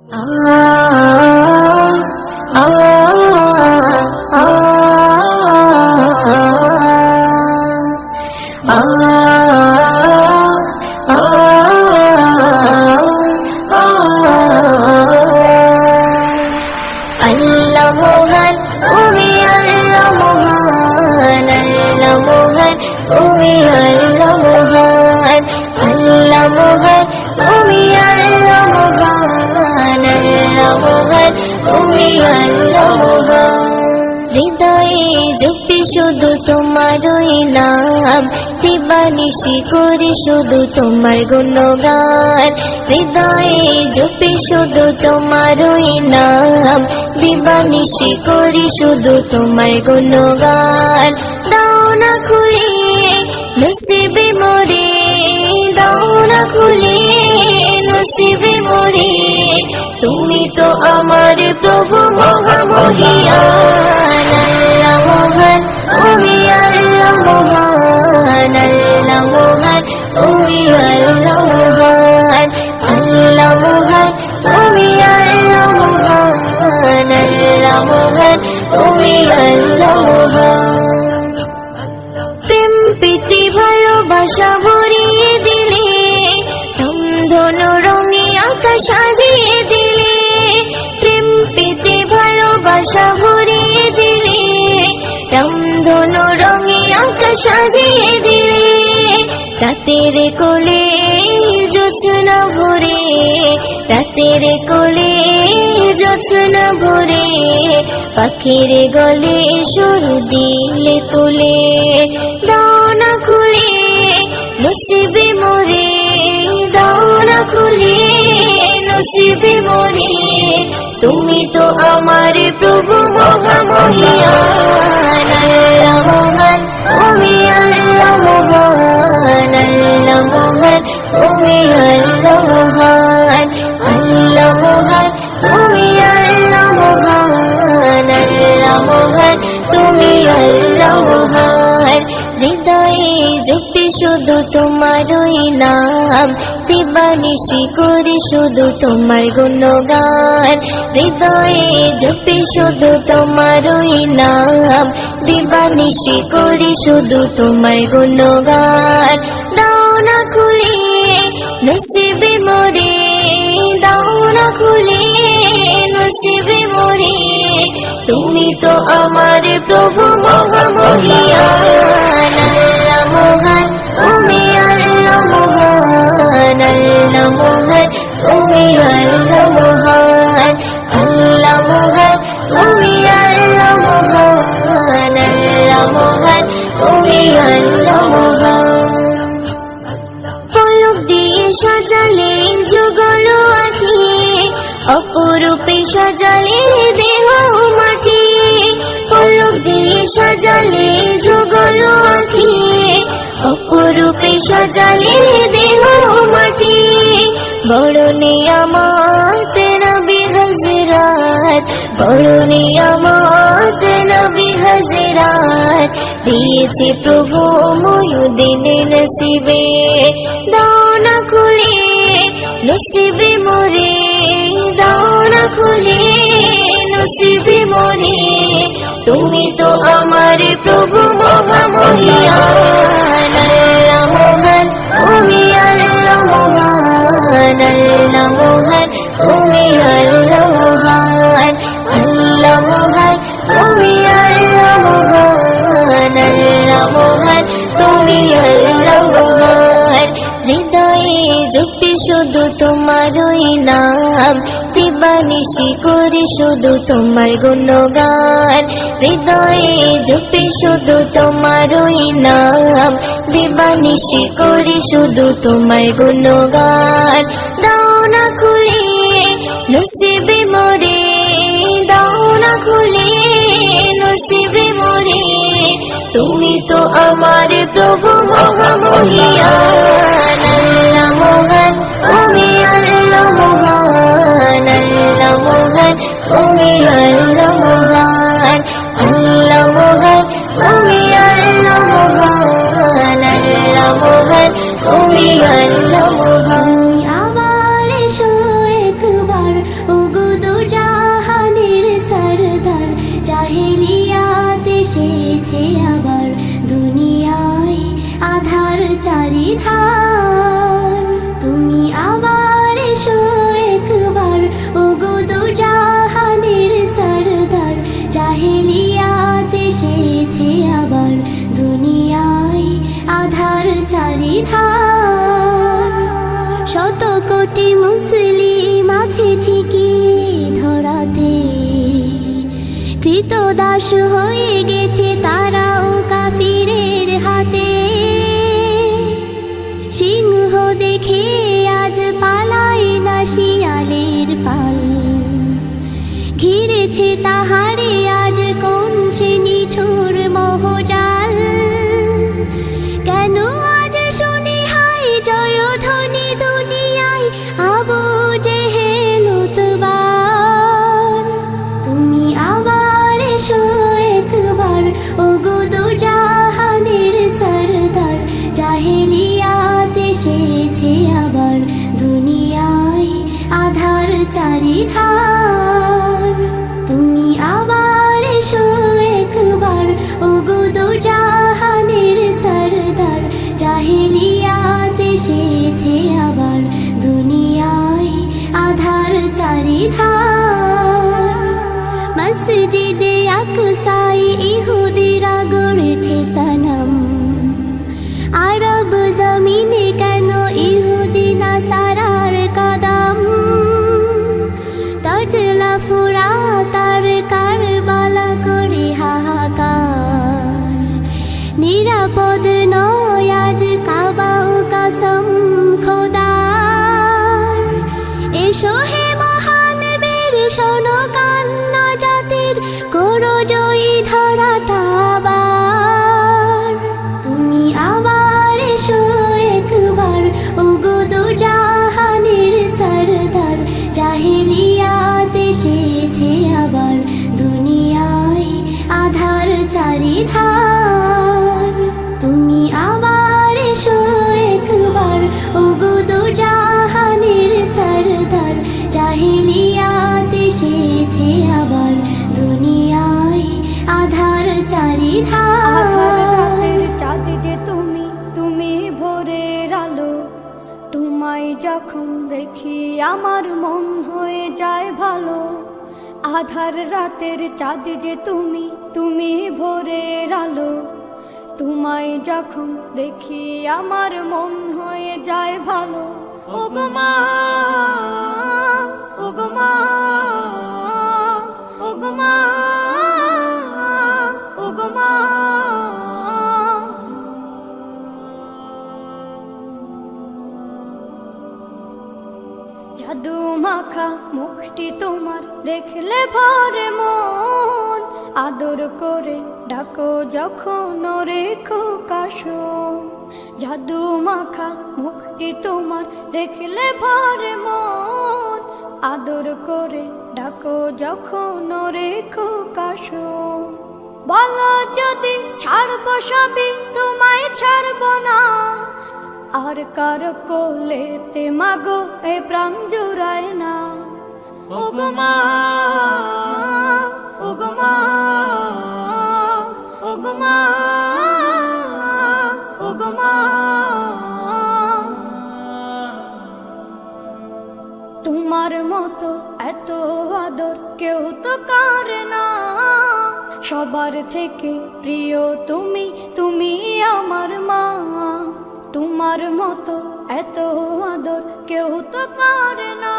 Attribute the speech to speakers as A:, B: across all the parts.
A: আল্লাহ মহান, তুমি আল্লাহ মহান, আল্লাহ মহান, তুমি আল্লাহ মহান, আল্লাহ মহান, তুমি আল্লাহ মহান, আল্লাহ মহান, তুমি আল্লাহ মহান। হৃদয়ে জপি শুধু তোমারই নাম, দিবানিশি করি শুধু তোমার গুণগান। হৃদয়ে জপি শুধু তোমারই নাম, দিবানিশি করি শুধু তোমার গুণগান। দাও না খুলে নসিবে মোরে, দাও না খুলে নসিবে মোরে, তুমি তো আমার প্রভু মহামহিয়ান। আল্লাহ মহান, তুমি আল্লাহ মহান, আল্লাহ মহান, তুমি আল্লাহ মহান, আল্লাহ মহান, তুমি আল্লাহ মহান, আল্লাহ মহান, তুমি আল্লাহ মহান। প্রেম প্রীতি ভালোবাসা ভরিয়ে দিলে, ধনু রঙে আকাশ সাজিয়ে দিলে, প্রেম প্রীতি ভালোবাসা ভরিয়ে দিলে, রামধনু রঙে আকাশ সাজিয়ে দিলে। রাতের কোলে জোছনা ভরে, রাতের কোলে জোছনা ভরে, পাখির গলে সুর দিলে তুলে। দাও না খুলে নসিবে মোরে, দাও না খুলে নসিবে মোরে, তুমি তো আমার প্রভু মহামহিয়ান। আল্লাহ মহান, তুমি আল্লাহ মহান, আল্লাহ মহান, তুমি আল্লাহ মহান, আল্লাহ মহান, তুমি আল্লাহ মহান, আল্লাহ মহান, তুমি আল্লাহ মহান। হৃদয়ে জপি শুধু তোমারই নাম, দিবানিশি করি শুধু তোমার গুণগান। হৃদয়ে জপি শুধু তোমারই নাম, দিবানিশি করি শুধু তোমার গুণগান। দাও না খুলে নসিবে মোরে, দাও না খুলে নসিবে মোরে, তুমি তো আমার প্রভু মহামহিয়ান। আল্লাহ মহান, তুমি আল্লাহ মহান, আল্লাহ মহান, তুমি আল্লাহ মহান, আল্লাহ মহান, তুমি আল্লাহ মহান, আল্লাহ মহান, তুমি আল্লাহ মহান। পলক দিয়ে সাজালে যুগল আঁখি, অপরূপে সাজালে দেহ মাটি। পলক দিয়ে সাজালে যুগল আঁখি, অপরূপে সাজালে দেহ মাটি। বড় নিয়ামত নবী হযরত, বড় নিয়ামত নবী হযরত, দিয়েছে প্রভু মুয়ুদ্দিন নসিবে। দাও না খুলে নসিবে মোরে, দাও না খুলে নসিবে মোরে, তুমি তো আমার প্রভু মহামহিয়ান। আল্লাহ মহান, তুমি আল্লাহ মহান, আল্লাহ মহান, তুমি আল্লাহ মহান, আল্লাহ মহান, তুমি আল্লাহ মহান, আল্লাহ মহান, তুমি আল্লাহ মহান। হৃদয়ে জপি শুধু তোমারই নাম, দিবানিশি করি শুধু তোমার গুণগান। হৃদয়ে জপি শুধু তোমারই নাম, দিবানিশি করি শুধু তোমার গুণগান। দাও না খুলে নসিবে মোরে, দাও না খুলে নসিবে মোরে, তুমি তো আমার প্রভু মহামহিয়ান। আল্লাহ মহান, তুমি আল্লাহ মহান, আল্লাহ মহান, তুমি আল্লাহ মহান, আল্লাহ মহান, তুমি আল্লাহ মহান, আল্লাহ মহান, তুমি আল্লাহ মহান।
B: আবার এসো একবার ও
A: চারিধার। তুমি আবার এসো একবার, ওগো দু জাহানের সরদার। জাহেলিয়াত এসেছে আবার, দুনিয়ায় আধার চারিধার। শত কোটি মুসলিম আছে ঠিকই ধরাতে, কৃতদাস হয়ে গেছে তারাও কাফিরের হাতে। সিংহ দেখে আজ পালায় না শিয়ালের পাল, ঘিরেছে তাহারে আজ কোন সে নিঠুর মোহজাল। কেন আজ শুনি হায় জয়ধ্বনি দুনিয়ায়, আবু জেহেল উতবার। তুমি আবার এসো একবার, ওগো দু জাহানের সরদার। জাহেলিয়াত এসেছে আবার, দুনিয়ায় আধার চারিধার। তুমি আবার এসো একবার, ওগো দু জাহানের সরদার। জাহেলিয়াত এসেছে আবার, দুনিয়ায় আধার চারিধার। মসজিদে আকসায় ইহুদিরা গড়েছে সনম, আরব জমিনে কেন ইহুদি নাসারার কদম। তজলা ফুরাত আর কারবালা করে হাহাকার, নিরাপদ নয় আজ কাবা ও কসম খোদার। এসো হে মহান বীর, শোনো কান্না জাতির, করো জয়ী ধরাটা আবার। তুমি আবার এসো একবার, ওগো দু জাহানের সরদার। জাহেলিয়াত এসেছে আবার, দুনিয়ায় আধার চারিধার। তুমি আবার এসো একবার, ওগো দু জাহানের সরদার। জাহেলিয়াত এসেছে আবার, দুনিয়ায় আধার চারিধার।
B: চাঁদ যে তুমি, তুমি ভোরের আলো। তোমায় যখন দেখি আমার মন হয়ে যায় ভালো। আধার রাতের চাঁদ যে তুমি, তুমি ভোরের আলো। তোমায় যখন দেখি আমার মন হয়ে যায় ভালো। ওগো মা, ওগো মা, ওগো মা, ওগো মা। জাদু মাখা মুখটি তোমার দেখলে ভরে মন। আদর করে ডাকো যখন রেখো কাশো। জাদু মাখা মুখটি তোমার দেখলে ভরে মন। আদর করে ডাকো যখন রেখো কাশো। বলো যদি ছাড়বো সবই, তোমায় ছাড়বো না। আর কার কোলেতে মাগো এ প্রাণ জুড়ায় না। ওগো মা, ওগো মা, ওগো মা, ওগো মা। তোমার মতো এত আদর কেউ তো করে না। সবার থেকে প্রিয় তুমি, তুমি আমার মা। তোমার মতো এত আদর কেউ তো করে না।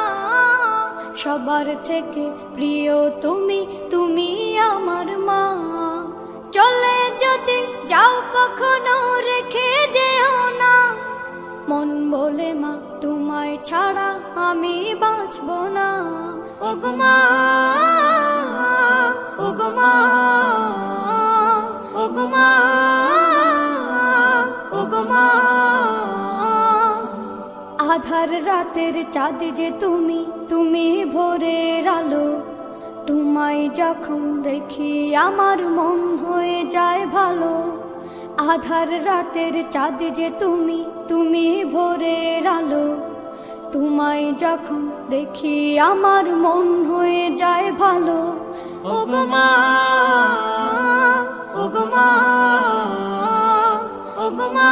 B: সবার থেকে প্রিয় তুমি, তুমি আমার মা। চলে যদি যাও কখনো রেখে যেও না। মন বলে মা তোমায় ছাড়া আমি বাঁচব না। ওগো মা, ওগো মা, ওগো মা, ওগো মা। আধার রাতের চাঁদ যে তুমি, তুমি ভোরের আলো। তোমায় যখন দেখি আমার মন হয়ে যায় ভালো। আধার রাতের চাঁদ যে তুমি, তুমি ভোরের আলো। তোমায় যখন দেখি আমার মন হয়ে যায় ভালো। ওগো মা, ওগো মা, ওগো মা,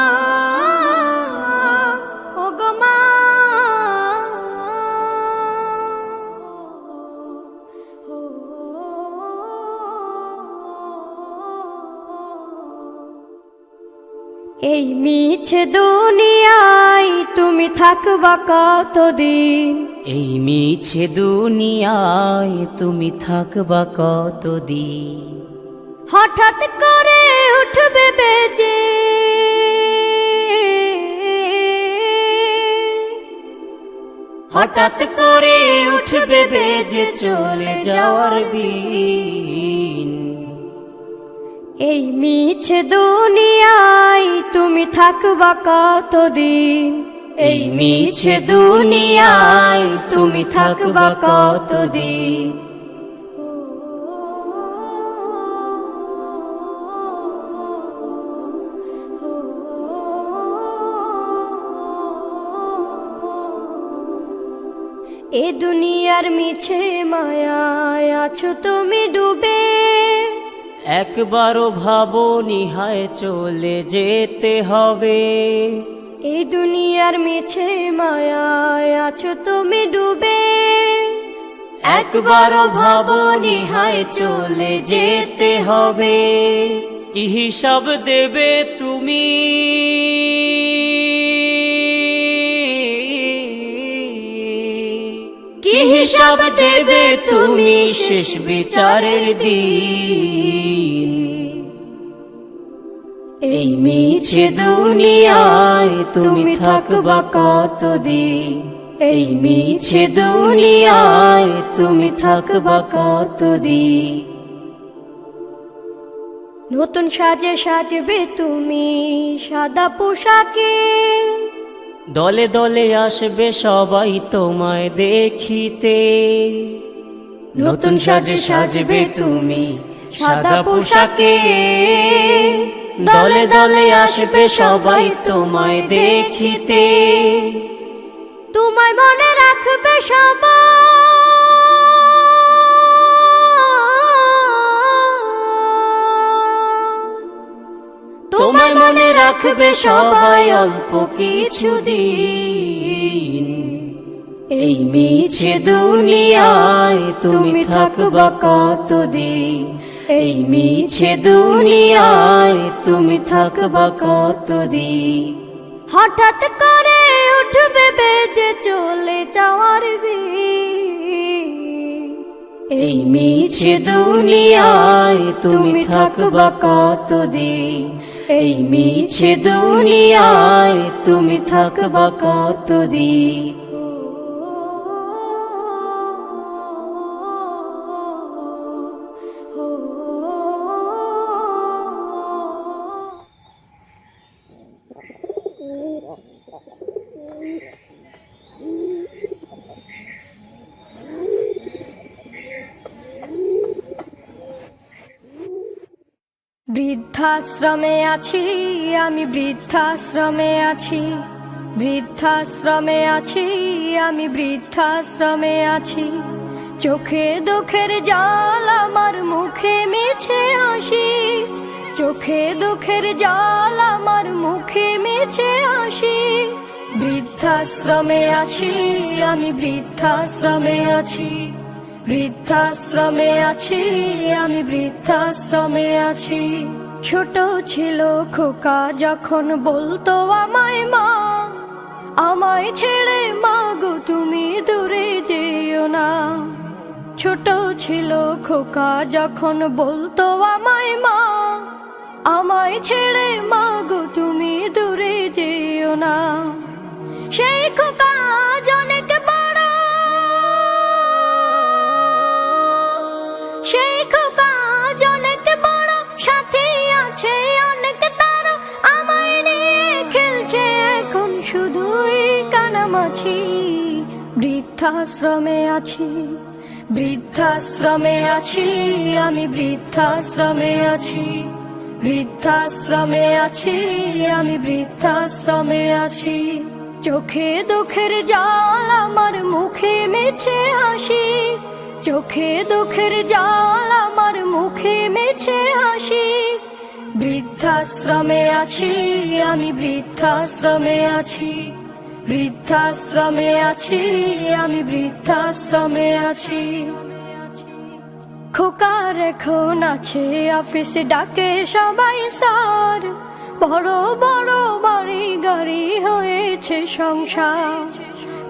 B: এই মিছে দুনিয়ায় তুমি থাকবা কতদিন,
C: এই মিছে দুনিয়ায় তুমি থাকবা কতদিন।
B: হঠাৎ করে উঠবে বেজে
C: হঠাৎ করে উঠবে বেজে চলে যাওয়ার বিন।
B: এই মিছে দুনিয়ায় তুমি থাকবা কতদিন,
C: এই মিছে দুনিয়ায় তুমি থাকবা কতদিন।
B: এ দুনিয়ার মিছে মায়ায় আছো তুমি ডুবে,
C: একবারও ভাবনি হায় চলে যেতে হবে।
B: এই দুনিয়ার মিছে মায়ায় আছো তুমি ডুবে,
C: একবারও ভাবনি হায় চলে যেতে হবে। কি হিসাব দেবে তুমি, কি হিসাব দেবে তুমি শেষ বিচারের দিন। এই মিছে দুনিয়ায় তুমি থাকবা কতদিন, এই মিছে দুনিয়ায় তুমি থাকবা কতদিন।
B: নতুন সাজে সাজবে তুমি সাদা পোশাকে,
C: দলে দলে আসবে সবাই তোমায় দেখিতে। নতুন সাজে সাজবে তুমি সাদা পোশাকে, দলে দলে আসবে সবাই তোমায় দেখিতে।
B: তোমায় মনে রাখবে সবাই,
C: তোমায় মনে রাখবে সবাই অল্প কিছু দিন। এই মিছে দুনিয়ায় তুমি থাকবা কতদিন, এই মিছে দুনিয়ায় তুমি থাকবা কতদিন।
B: হঠাৎ করে উঠবে বেজে চলে যাওয়ার বিন।
C: এই মিছে দুনিয়ায় তুমি থাকবা কতদিন, এই মিছে দুনিয়ায় তুমি থাকবা কতদিন।
B: বৃদ্ধাশ্রমে আছি আমি, বৃদ্ধাশ্রমে আছি, বৃদ্ধাশ্রমে আছি আমি, বৃদ্ধাশ্রমে আছি। চোখে দুঃখের জল আমার মুখে মিছে হাসি, চোখে দুঃখের জল আমার মুখে মিছে হাসি। বৃদ্ধাশ্রমে আছি আমি, বৃদ্ধাশ্রমে আছি, বৃদ্ধাশ্রমে আছি আমি, বৃদ্ধাশ্রমে আছি। ছোট ছিল খোকা যখন বলতো আমায় মা, আমায় ছেড়ে মা গো তুমি দূরে যেও না। ছোট ছিল খোকা যখন বলতো আমায় মা, আমায় ছেড়ে মা গো তুমি দূরে যেও না। সেই খোকা আজ অনেক বড়, সেই খোকা আজ অনেক বড়, সাথে আছে অনেক তার, আমায় নিয়ে খেলছে এখন শুধুই কানামাছি। বৃদ্ধাশ্রমে আছি, বৃদ্ধাশ্রমে আছি আমি, বৃদ্ধাশ্রমে আছি, বৃদ্ধাশ্রমে আছি আমি, বৃদ্ধাশ্রমে আছি। চোখে দুঃখের জল আমার মুখে মিছে হাসি, চোখে দুঃখের জল আমার মুখে মিছে হাসি। বৃদ্ধাশ্রমে আছি আমি, বৃদ্ধাশ্রমে আছি, বৃদ্ধাশ্রমে আছি আমি, বৃদ্ধাশ্রমে আছি। খোকার এখন আছে অফিসে ডাকে সবাই স্যার, বড় বড় বাড়ি গাড়ি হয়েছে সংসার,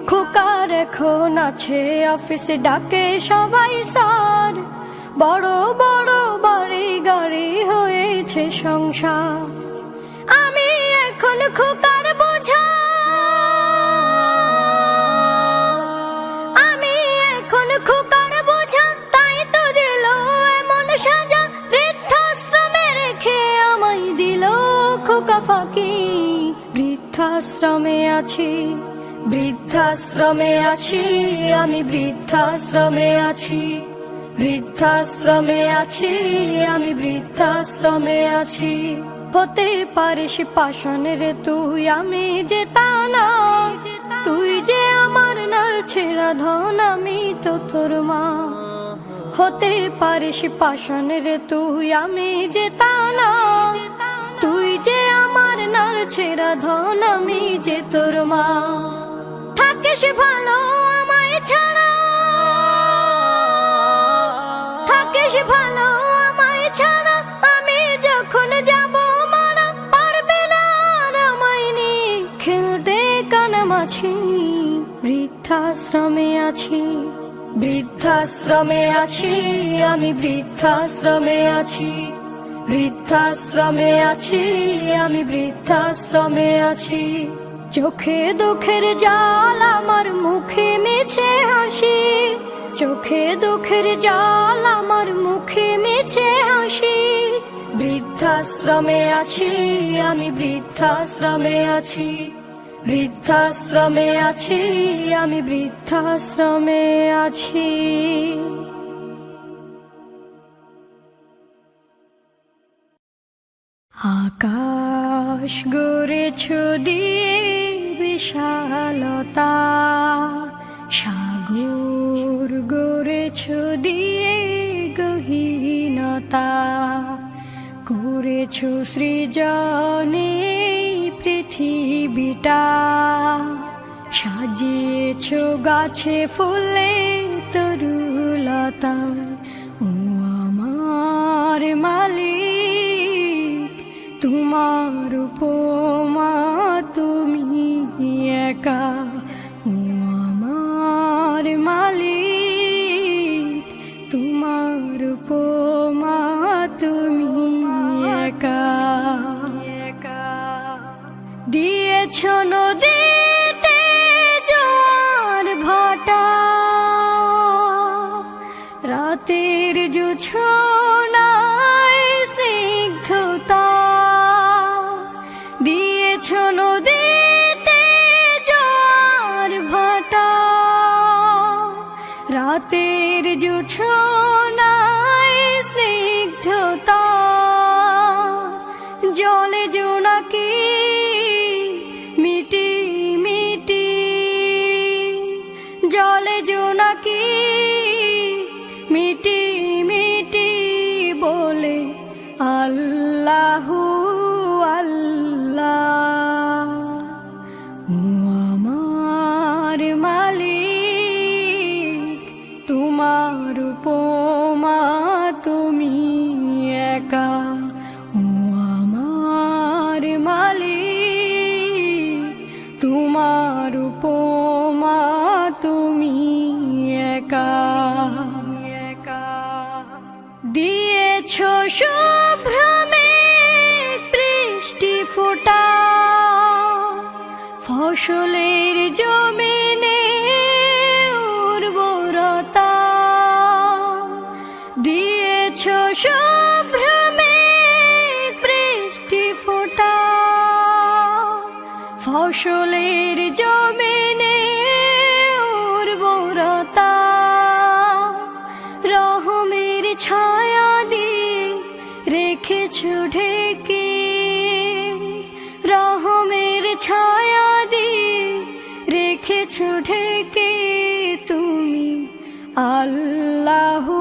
B: খোকার এখন আছে অফিসে ডাকে সবাই স্যার। বড় বড় বাড়ি গাড়ি হয়েছে সংসার, আমি এখন খোকার বোঝা, আমি এখন খোকার বোঝা, তাই তো দিল এমন সাজা, বৃদ্ধাশ্রমে রেখে আমায় দিল খোকা ফাঁকি। বৃদ্ধাশ্রমে আছি, বৃদ্ধাশ্রমে আছি, আমি বৃদ্ধাশ্রমে আছি, বৃদ্ধাশ্রমে আছি, আমি বৃদ্ধাশ্রমে আছি। হতে পারিস পাষাণের তুই, আমি যে তা না, তুই যে আমার নার ছেঁড়া ধন, আমি তো তোর মা। হতে পারিস পাষাণের তুই, আমি যে তা না, তুই যে আমার নার ছেঁড়া ধন, আমি যে তোর মা। থাকিস ভালো আমায় ছাড়া, থাকিস ভালো আমায় ছাড়া, আমি যখন যাব মারা, পারবে না আর আমায় নিয়ে খেলতে কানামাছি। বৃদ্ধাশ্রমে আছি, বৃদ্ধাশ্রমে আছি, আমি বৃদ্ধাশ্রমে আছি, বৃদ্ধাশ্রমে আছি, আমি বৃদ্ধাশ্রমে আছি। চোখে দুঃখের জাল, আমার মুখে মিছে হাসি, চোখে দুঃখের জাল, আমার মুখে মিছে হাসি। বৃদ্ধাশ্রমে আছি, আমি বৃদ্ধাশ্রমে আছি, বৃদ্ধাশ্রমে আছি, আমি বৃদ্ধাশ্রমে আছি। আকাশ গড়েছ দিয়ে বিশালতা, সাগর গড়েছ দিয়ে গহীনতা, করেছ সৃজনে পৃথিবীটা, সাজিয়েছ গাছে ফুলে তরুলতা। ও আমার মালিক, তোমার উপমা তুমি একা। ও আমার মালিক, তোমার উপমা তুমি একা। দিয়েছ নদীতে জোয়ার ভাটা, রাতের জোছনায় স্নিগ্ধতা। দিয়েছ নদীতে জোয়ার ভাটা, রাতের জোছনায় স্নিগ্ধতা। জলে জোনাকি মিটি মিটি, জলে জোনাকি মিটি মিটি বলে আল্লাহু আল্লাহ। ও আমার মালিক, তোমার উপমা তুমি একা। ও আমার মালিক, তোমার উপমা তুমি একা। দিয়েছ শুভ্রমে বৃষ্টি ফোঁটা, ফসলের জমিনে উর্বরতা। দিয়েছ শুভ্রমে বৃষ্টি ফোঁটা, ফসলের জমিনে উর্বরতা। রহমের ছায়া দিয়ে রেখেছ ঢেকে, রহমের ছায়া দিয়ে রেখেছ ঢেকে। তুমি আল্লাহু